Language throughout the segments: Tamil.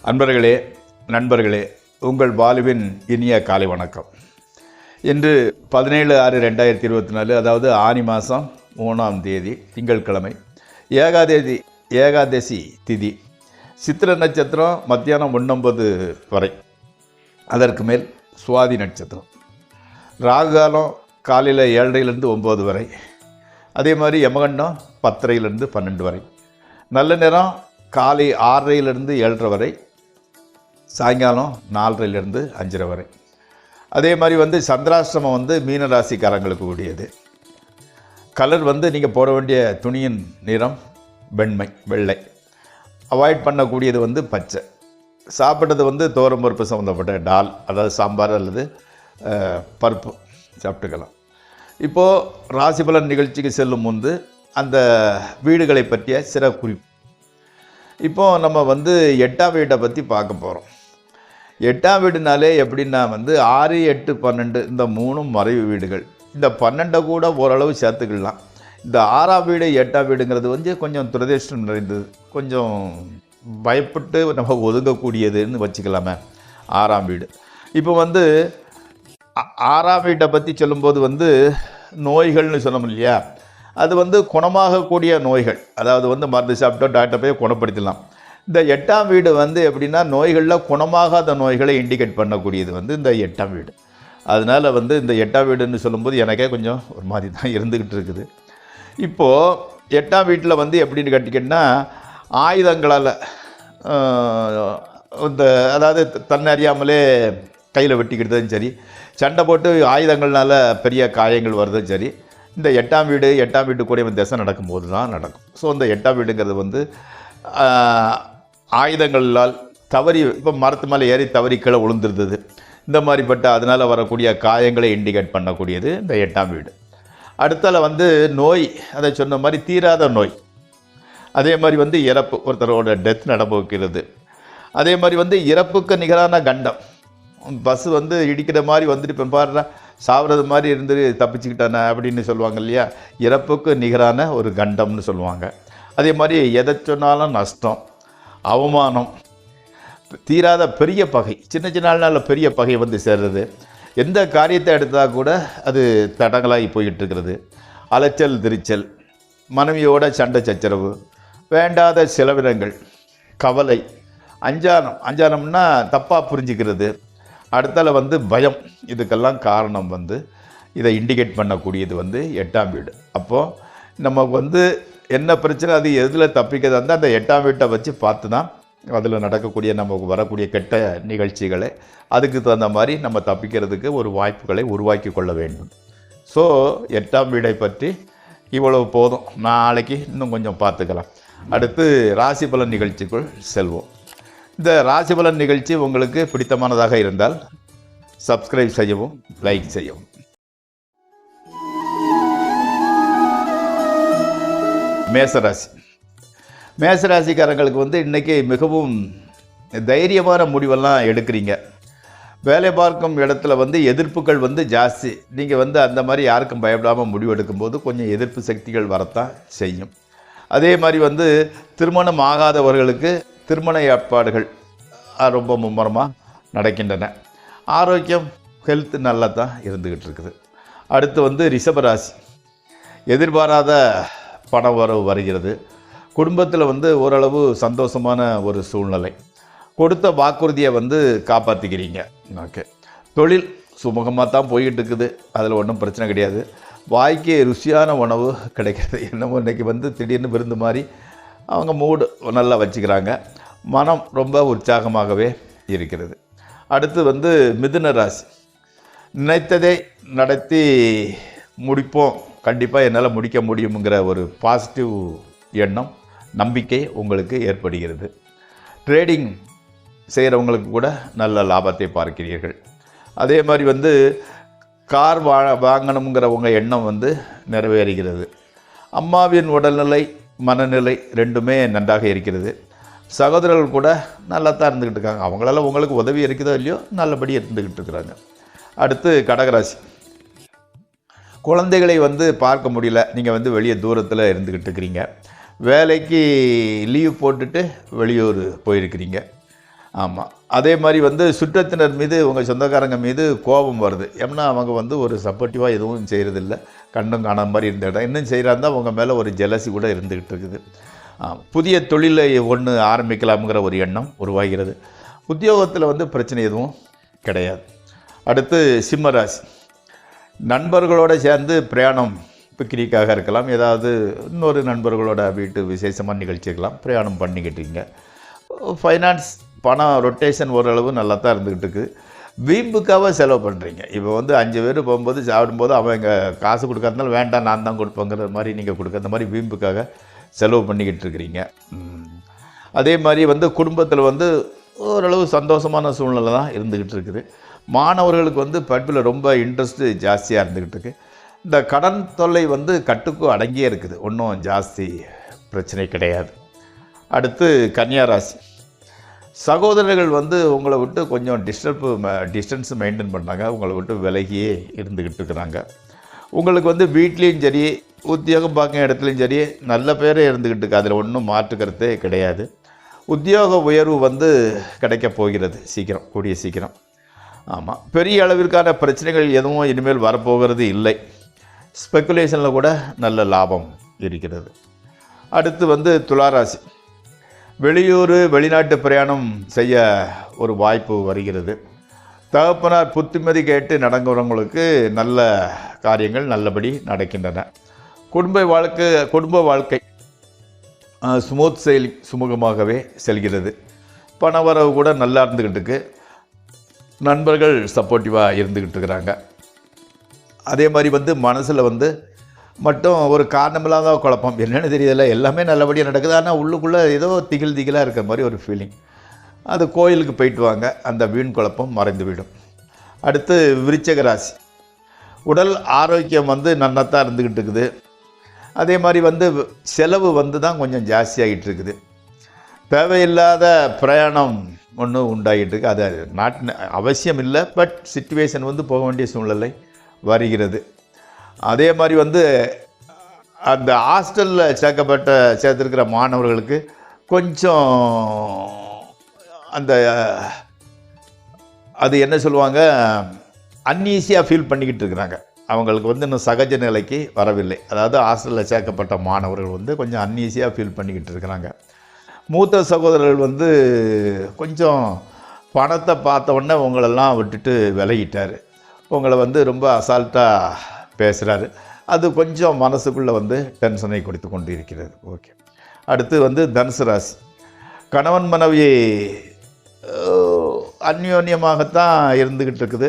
அன்பர்களே, நண்பர்களே, உங்கள் பாலுவின் இனிய காலை வணக்கம். இன்று 17/6/2024, அதாவது ஆனி மாதம் 3ஆம் தேதி திங்கட்கிழமை, ஏகாதசி திதி, சித்திர நட்சத்திரம் மத்தியானம் 1:09 வரை, அதற்கு மேல் சுவாதி நட்சத்திரம், ராகுகாலம் காலையில் 7:30லேருந்து 9 வரை, அதே மாதிரி யமகண்டம் 10:30லேருந்து 12 வரை, நல்ல நேரம் காலை 6:30லேருந்து 7:30 வரை, சாயங்காலம் 4:30லேருந்து 5:30 வரை. அதே மாதிரி சந்திராஷ்டிரமம் மீனராசிக்காரங்களுக்கு கூடியது. கலர் நீங்கள் போட வேண்டிய துணியின் நிறம் வெள்ளை. அவாய்ட் பண்ணக்கூடியது பச்சை. சாப்பிட்றது துவரம் பருப்பு சம்மந்தப்பட்ட டால், அதாவது சாம்பார் அல்லது பருப்பு சாப்பிட்டுக்கலாம். இப்போது ராசிபலன் நிகழ்ச்சிக்கு செல்லும் முன்பு அந்த வீடுகளை பற்றிய சில குறிப்பு. இப்போது நம்ம 8ஆம் வீட்டை பற்றி பார்க்க போகிறோம். 8ஆம் வீடுனாலே எப்படின்னா 6, 8, 12 இந்த 3ம் மறைவு வீடுகள். இந்த 12 கூட ஓரளவு சேர்த்துக்கலாம். இந்த 6ஆம் வீடு 8ஆம் வீடுங்கிறது கொஞ்சம் துரதிர்ஷ்டம் நிறைந்தது, கொஞ்சம் பயப்பட்டு நம்ம ஒதுங்கக்கூடியதுன்னு வச்சுக்கலாமே 6ஆம் வீடு. இப்போ 6ஆம் வீட்டை பற்றி சொல்லும்போது நோய்கள்னு சொன்னோம் இல்லையா, அது குணமாகக்கூடிய நோய்கள், அதாவது மருந்து சாப்பிட்டோ டாக்டர் போய் குணப்படுத்தலாம். இந்த 8ஆம் வீடு எப்படின்னா நோய்களில் குணமாகாத நோய்களை இண்டிகேட் பண்ணக்கூடியது இந்த 8ஆம் வீடு. அதனால் இந்த 8ஆம் வீடுன்னு சொல்லும்போது எனக்கே கொஞ்சம் ஒரு மாதிரி தான் இருந்துக்கிட்டு இருக்குது. இப்போது 8ஆம் வீட்டில் எப்படின்னு கேட்டிங்கன்னா, ஆயுதங்களால் அதாவது தன்னை அறியாமலே கையில் வெட்டிக்கிட்டதும் சரி, சண்டை போட்டு ஆயுதங்கள்னால பெரிய காயங்கள் வருதும் சரி, இந்த 8ஆம் வீட்டு கூட திசை நடக்கும்போது தான் நடக்கும். ஸோ இந்த 8ஆம் வீடுங்கிறது ஆயுதங்களால் தவறி, இப்போ மரத்து மேலே ஏறி தவறி கீழே விழுந்துருந்தது, இந்த மாதிரிப்பட்ட அதனால் வரக்கூடிய காயங்களை இண்டிகேட் பண்ணக்கூடியது இந்த 8ஆம் வீடு. அடுத்தால நோய், அதை சொன்ன மாதிரி தீராத நோய், அதே மாதிரி இறப்பு, ஒருத்தரோட டெத் நடப்புக்கிறது. அதே மாதிரி இறப்புக்கு நிகரான கண்டம், பஸ் இடிக்கிற மாதிரி இப்போ பாருன்னா சாப்பிட்றது மாதிரி இருந்து தப்பிச்சுக்கிட்டானே அப்படின்னு சொல்லுவாங்க இல்லையா, இறப்புக்கு நிகரான ஒரு கண்டம்னு சொல்லுவாங்க. அதே மாதிரி எதை சொன்னாலும் நஷ்டம், அவமானம், தீராத பெரிய பகை, சின்ன நாள் பெரிய பகை சேர்றது, எந்த காரியத்தை எடுத்தால் கூட அது தடங்களாகி போய்கிட்டு இருக்கிறது, அலைச்சல் திருச்சல், மனைவியோட சண்டை சச்சரவு, வேண்டாத செலவினங்கள், கவலை, அஞ்சானம்னா தப்பாக புரிஞ்சுக்கிறது, அடுத்தால பயம், இதுக்கெல்லாம் காரணம் இதை இண்டிகேட் பண்ணக்கூடியது 8ஆம் வீடு. அப்போது நமக்கு என்ன பிரச்சனை, அது எதில் தப்பிக்கிறது அந்த 8ஆம் வீட்டை வச்சு பார்த்து தான் அதில் நடக்கக்கூடிய நமக்கு வரக்கூடிய கெட்ட நிகழ்ச்சிகளை அதுக்கு தகுந்த மாதிரி நம்ம தப்பிக்கிறதுக்கு ஒரு வாய்ப்புகளை உருவாக்கி கொள்ள வேண்டும். ஸோ 8ஆம் வீடை பற்றி இவ்வளவு போதும். நாளைக்கு இன்னும் கொஞ்சம் பார்த்துக்கலாம். அடுத்து ராசி பலன் நிகழ்ச்சிக்குள் செல்வோம். இந்த ராசி பலன் நிகழ்ச்சி உங்களுக்கு பிடித்தமானதாக இருந்தால் சப்ஸ்கிரைப் செய்யவும், லைக் செய்யவும். மேசராசிக்காரங்களுக்கு இன்றைக்கி மிகவும் தைரியமான முடிவெல்லாம் எடுக்கிறீங்க. வேலை பார்க்கும் இடத்துல எதிர்ப்புகள் ஜாஸ்தி. நீங்கள் அந்த மாதிரி யாருக்கும் பயப்படாமல் முடிவெடுக்கும்போது கொஞ்சம் எதிர்ப்பு சக்திகள் வரத்தான் செய்யும். அதே மாதிரி திருமணம் ஆகாதவர்களுக்கு திருமண ஏற்பாடுகள் ரொம்ப மும்முரமாக நடக்கின்றன. ஆரோக்கியம், ஹெல்த் நல்லா தான் இருந்துக்கிட்டு இருக்குது. அடுத்து ரிஷபராசி, எதிர்பாராத பண வரவு வருகிறது. குடும்பத்தில் ஓரளவு சந்தோஷமான ஒரு சூழ்நிலை, கொடுத்த வாக்குறுதியை காப்பாற்றிக்கிறீங்க. ஓகே, தொழில் சுமூகமாக தான் போய்கிட்டு இருக்குது, அதில் ஒன்றும் பிரச்சனை கிடையாது. வாய்க்கு ருசியான உணவு கிடைக்கிறது. என்னமோ இன்றைக்கி திடீர்னு விருந்து மாதிரி அவங்க மூடு நல்லா வச்சுக்கிறாங்க. மனம் ரொம்ப உற்சாகமாகவே இருக்கிறது. அடுத்து மிதுன ராசி, நினைத்ததை நடத்தி முடிப்போம், கண்டிப்பாக என்னால் முடிக்க முடியுங்கிற ஒரு பாசிட்டிவ் எண்ணம், நம்பிக்கை உங்களுக்கு ஏற்படுகிறது. ட்ரேடிங் செய்கிறவங்களுக்கு கூட நல்ல லாபத்தை பார்க்கிறீர்கள். அதே மாதிரி கார் வாங்கணுங்கிற உங்கள் எண்ணம் நிறைவேறுகிறது. அம்மாவின் உடல்நிலை, மனநிலை ரெண்டுமே நன்றாக இருக்கிறது. சகோதரர்கள் கூட நல்லா தான் இருந்துக்கிட்டு இருக்காங்க. அவங்களால உங்களுக்கு உதவி இருக்குதோ இல்லையோ நல்லபடி இருந்துக்கிட்டு இருக்கிறாங்க. அடுத்து கடகராசி, குழந்தைகளை பார்க்க முடியல. நீங்கள் வெளியே தூரத்தில் இருந்துக்கிட்டு இருக்கிறீங்க. வேலைக்கு லீவ் போட்டுட்டு வெளியூர் போயிருக்கிறீங்க. ஆமாம். அதே மாதிரி வந்து சுற்றத்தினர் மீது உங்கள் சொந்தக்காரங்க மீது கோபம் வருது. ஏன்னா அவங்க வந்து ஒரு சப்போர்ட்டிவாக எதுவும் செய்கிறதில்ல. கண்டும் காணாத மாதிரி இருந்த இடம் இன்னும் செய்கிறாருந்தா உங்கள் மேலே ஒரு ஜெலசி கூட இருந்துக்கிட்டு இருக்குது. புதிய தொழிலை ஒன்று ஆரம்பிக்கலாம்ங்கிற ஒரு எண்ணம் உருவாகிறது. உத்தியோகத்தில் வந்து பிரச்சனை எதுவும் கிடையாது. அடுத்து சிம்மராசி. நண்பர்களோடு சேர்ந்து பிரயாணம் பிக்னிக்காக இருக்கலாம், ஏதாவது இன்னொரு நண்பர்களோட வீட்டு விசேஷமாக நிகழ்ச்சி இருக்கலாம், பிரயாணம் பண்ணிக்கிட்டீங்க. ஃபைனான்ஸ் பணம் ரொட்டேஷன் ஓரளவு நல்லா தான் இருந்துக்கிட்டு இருக்குது. வீம்புக்காக செலவு பண்ணுறீங்க. இப்போ வந்து 5 பேர் போகும்போது சாப்பிடும்போது அவங்க காசு கொடுக்காதனால வேண்டாம் நான் தான் கொடுப்பேங்கிற மாதிரி நீங்கள் கொடுக்க அந்த மாதிரி வீம்புக்காக செலவு பண்ணிக்கிட்டு இருக்கிறீங்க. அதே மாதிரி வந்து குடும்பத்தில் வந்து ஓரளவு சந்தோஷமான சூழ்நிலை தான் இருந்துக்கிட்டு இருக்குது. மாணவர்களுக்கு வந்து படிப்பில் ரொம்ப இன்ட்ரெஸ்ட்டு ஜாஸ்தியாக இருந்துக்கிட்டு இருக்குது. இந்த கடன் தொல்லை வந்து கட்டுக்கு அடங்கியே இருக்குது, ஒன்றும் ஜாஸ்தி பிரச்சனை கிடையாது. அடுத்து கன்னியாராசி. சகோதரர்கள் வந்து உங்களை விட்டு கொஞ்சம் டிஸ்டன்ஸ் மெயின்டைன் பண்ணுறாங்க, உங்களை விட்டு விலகியே இருந்துக்கிட்டு இருக்கிறாங்க. உங்களுக்கு வந்து வீட்லேயும் சரி உத்தியோகம் பார்க்குற இடத்துலையும் சரி நல்ல பேரே இருந்துக்கிட்டு இருக்கு, அதில் ஒன்றும் மாற்றுக்கிறதே கிடையாது. உத்தியோக உயர்வு வந்து கிடைக்கப் போகிறது சீக்கிரம், கூடிய சீக்கிரம். ஆமாம், பெரிய அளவிற்கான பிரச்சனைகள் எதுவும் இனிமேல் வரப்போகிறது இல்லை. ஸ்பெக்குலேஷனில் கூட நல்ல லாபம் இருக்கிறது. அடுத்து வந்து துளாராசி. வெளியூர் வெளிநாட்டு பிரயாணம் செய்ய ஒரு வாய்ப்பு வருகிறது. தகப்பனார் புத்திமதி கேட்டு நடங்குறவங்களுக்கு நல்ல காரியங்கள் நல்லபடி நடக்கின்றன. குடும்ப வாழ்க்கை ஸ்மூத் செயிலிங், சுமூகமாகவே செல்கிறது. பணவரவு கூட நல்லா இருந்துக்கிட்டு இருக்கு. நண்பர்கள் சப்போர்ட்டிவாக இருந்துக்கிட்டு இருக்கிறாங்க. அதே மாதிரி வந்து மனசில் வந்து மட்டும் ஒரு காரணமில்லாத குழப்பம், என்னென்னு தெரியல, எல்லாமே நல்லபடியாக நடக்குது, ஆனால் உள்ளுக்குள்ளே ஏதோ திகிலாக இருக்கிற மாதிரி ஒரு ஃபீலிங். அது கோயிலுக்கு போயிட்டு வாங்க, அந்த வீண் குழப்பம் மறைந்துவிடும். அடுத்து விருச்சிக ராசி. உடல் ஆரோக்கியம் வந்து நன்னத்தான் இருந்துக்கிட்டு இருக்குது. அதே மாதிரி வந்து செலவு வந்து தான் கொஞ்சம் ஜாஸ்தியாகிட்டு இருக்குது. தேவையில்லாத பிரயாணம் ஒன்று உண்டாகிட்டு இருக்குது. அது அவசியம் இல்லை, பட் சிச்சுவேஷன் வந்து போக வேண்டிய சூழ்நிலை வருகிறது. அதே மாதிரி வந்து அந்த ஹாஸ்டலில் சேர்த்துருக்கிற மாணவர்களுக்கு கொஞ்சம் அந்த அது என்ன சொல்லுவாங்க, அன்ஈஸியாக ஃபீல் பண்ணிக்கிட்டு இருக்கிறாங்க. அவங்களுக்கு வந்து இன்னும் சகஜ நிலைக்கு வரவில்லை. அதாவது ஹாஸ்டலில் சேர்க்கப்பட்ட மாணவர்கள் வந்து கொஞ்சம் அன்ஈஸியாக ஃபீல் பண்ணிக்கிட்டு இருக்கிறாங்க. மூத்த சகோதரர்கள் வந்து கொஞ்சம் பணத்தை பார்த்த உடனே உங்களெல்லாம் விட்டுட்டு விலகிட்டார், உங்களை வந்து ரொம்ப அசால்ட்டாக பேசுகிறாரு. அது கொஞ்சம் மனசுக்குள்ளே வந்து டென்ஷனை கொடுத்து கொண்டு இருக்கிறது. ஓகே. அடுத்து வந்து தனுசு ராசி. கணவன் மனைவி அந்யோன்யமாகத்தான் இருந்துக்கிட்டு இருக்குது.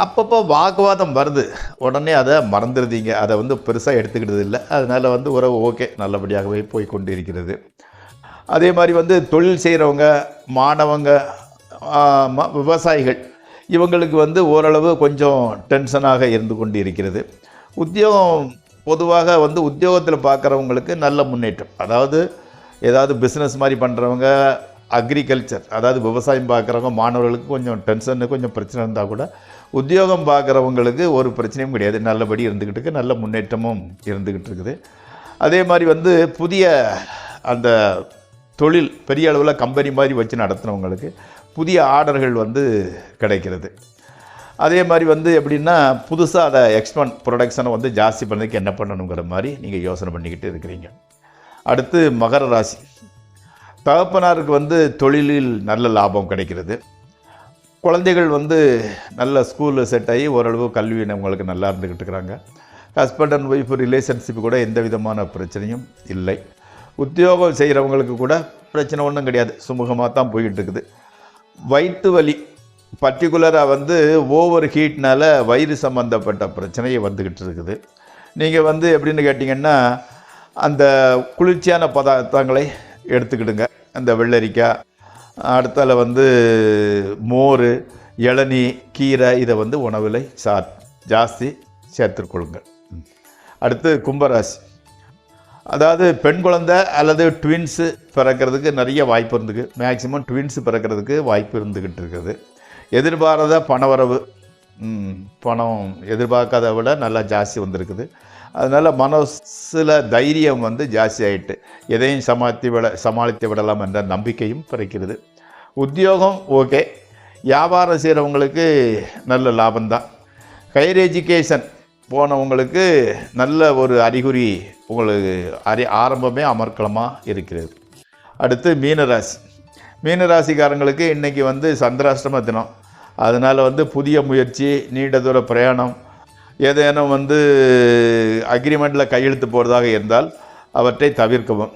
அப்பப்போ வாக்குவாதம் வருது, உடனே அதை மறந்துடுதீங்க, அதை வந்து பெருசாக எடுத்துக்கிட்டது இல்லை. அதனால் வந்து உறவு ஓகே, நல்லபடியாகவே போய் கொண்டு இருக்கிறது. அதே மாதிரி வந்து தொழில் செய்கிறவங்க, மாணவங்க, விவசாயிகள், இவங்களுக்கு வந்து ஓரளவு கொஞ்சம் டென்ஷனாக இருந்து கொண்டு இருக்கிறது. உத்தியோகம் பொதுவாக வந்து உத்தியோகத்தில் பார்க்குறவங்களுக்கு நல்ல முன்னேற்றம். அதாவது ஏதாவது பிஸ்னஸ் மாதிரி பண்ணுறவங்க, அக்ரிகல்ச்சர் அதாவது விவசாயம் பார்க்குறவங்க, மாணவர்களுக்கு கொஞ்சம் டென்ஷனு கொஞ்சம் பிரச்சனை இருந்தால் கூட உத்தியோகம் பார்க்குறவங்களுக்கு ஒரு பிரச்சனையும் கிடையாது, நல்லபடி இருந்துக்கிட்டு இருக்குது, நல்ல முன்னேற்றமும் இருந்துக்கிட்டு இருக்குது. அதே மாதிரி வந்து புதிய அந்த தொழில் பெரிய அளவில் கம்பெனி மாதிரி வச்சு நடத்துகிறவங்களுக்கு புதிய ஆர்டர்கள் வந்து கிடைக்கிறது. அதே மாதிரி வந்து எப்படின்னா புதுசாக அதை எக்ஸ்பேண்ட் ப்ரொடக்ஷனை வந்து ஜாஸ்தி பண்ணதுக்கு என்ன பண்ணணுங்கிற மாதிரி நீங்கள் யோசனை பண்ணிக்கிட்டு இருக்கிறீங்க. அடுத்து மகர ராசி. தகப்பனாருக்கு வந்து தொழிலில் நல்ல லாபம் கிடைக்கிறது. குழந்தைகள் வந்து நல்ல ஸ்கூலில் செட் ஆகி ஓரளவு கல்வி அவங்களுக்கு நல்லா இருந்துக்கிட்டு இருக்கிறாங்க. ஹஸ்பண்ட் அண்ட் ஒய்ஃப் ரிலேஷன்ஷிப் கூட எந்த விதமான பிரச்சனையும் இல்லை. உத்தியோகம் செய்கிறவங்களுக்கு கூட பிரச்சனை ஒன்றும் கிடையாது, சுமூகமாக தான் போய்கிட்டு இருக்குது. வயிற்று வலி பர்டிகுலராக வந்து ஓவர் ஹீட்னால் வயிறு சம்மந்தப்பட்ட பிரச்சனையை வந்துக்கிட்டு இருக்குது. நீங்கள் வந்து எப்படின்னு கேட்டிங்கன்னா அந்த குளிர்ச்சியான பதார்த்தங்களை எடுத்துக்கிடுங்க. அந்த வெள்ளரிக்காய், அடுத்தால வந்து மோர், இளநீ, கீரை, இதை வந்து உணவில் ஜாஸ்தி சேர்த்துக்கொள்ளுங்கள். அடுத்து கும்பராசி. அதாவது பெண் குழந்தை அல்லது ட்வின்ஸு பிறக்கிறதுக்கு நிறைய வாய்ப்பு இருந்துக்கு. மேக்சிமம் ட்வின்ஸு பிறக்கிறதுக்கு வாய்ப்பு இருந்துக்கிட்டு இருக்குது. எதிர்பாராத பணவரவு, பணம் எதிர்பார்க்காத விட நல்லா ஜாஸ்தி வந்திருக்குது. அதனால் மனசில் தைரியம் வந்து ஜாஸ்தி ஆகிட்டு எதையும் சமாளித்து விடலாம் என்ற நம்பிக்கையும் பிறக்கிறது. உத்தியோகம் ஓகே, வியாபாரம் செய்கிறவங்களுக்கு நல்ல லாபம்தான். ஹையர் எஜுகேஷன் போனவங்களுக்கு நல்ல ஒரு அறிகுறி உங்களுக்கு ஆரம்பமே அமர்க்கலமாக இருக்கிறது. அடுத்து மீனராசி. மீனராசிக்காரங்களுக்கு இன்றைக்கி வந்து சந்திராஷ்டம தினம். அதனால் வந்து புதிய முயற்சி, நீண்ட தூர பிரயாணம், ஏதேனும் வந்து அக்ரிமெண்ட்டில் கையெழுத்து போகிறதாக இருந்தால் அவற்றை தவிர்க்கவும்.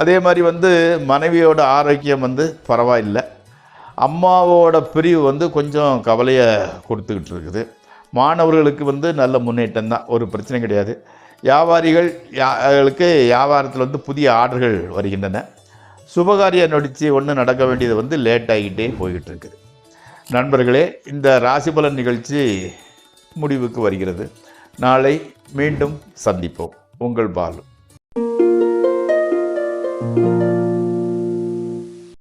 அதே மாதிரி வந்து மனைவியோட ஆரோக்கியம் வந்து பரவாயில்லை. அம்மாவோட பிரிவு வந்து கொஞ்சம் கவலையை கொடுத்துக்கிட்டு இருக்குது. மாணவர்களுக்கு வந்து நல்ல முன்னேற்றம் தான், ஒரு பிரச்சனை கிடையாது. வியாபாரிகளுக்கு வியாபாரத்தில் வந்து புதிய ஆர்டர்கள் வருகின்றன. சுபகாரியம் நடித்து ஒன்று நடக்க வேண்டியது வந்து லேட் ஆகிட்டே போய்கிட்டு இருக்குது. நண்பர்களே, இந்த ராசிபலன் நிகழ்ச்சி முடிவுக்கு வருகிறது. நாளை மீண்டும் சந்திப்போம். உங்கள் பாலு.